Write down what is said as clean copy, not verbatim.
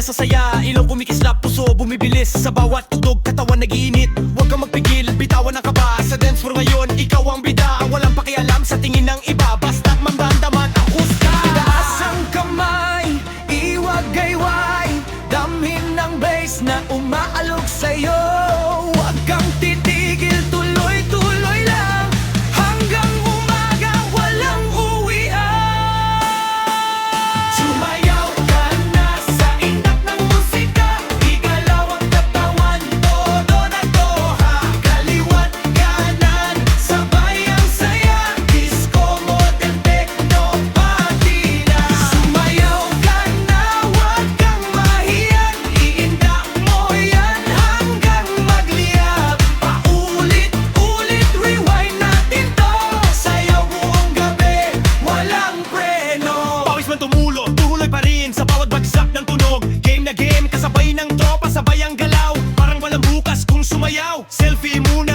sa saya, ilaw kumikislap, puso bumibilis. Sa bawat tugtog, katawan nag-iinit. Huwag kang magpigil, bitawan ang kaba. Sa dance floor ngayon, ikaw ang bida. Walang pakialam sa tingin ng iba, basta't mamramdaman ang husga. Taas ang kamay, iwagayway, damhin ng bass na umaalog sa'yo. Huwag kang titigil, tuloy-tuloy lang, hanggang umaga walang uwian. Sumayaw ka na sa inat ng musika, igalaw ang katawan, todo na toha. Kaliwat kanan, sabay ang saya, disco, modern, techno, party na. Sumayaw ka na, huwag kang mahiyan, Iinda mo yan hanggang magliyab. paulit-ulit, rewind natin to. Sayaw buong gabi, walang preno. Pawis man tumulo, tuloy pa rin sa bawat bagsak ng tunog. Game na game, kasabay ng tropa, sabay ang galaw. Parang walang bukas kung sumayaw. Selfie muna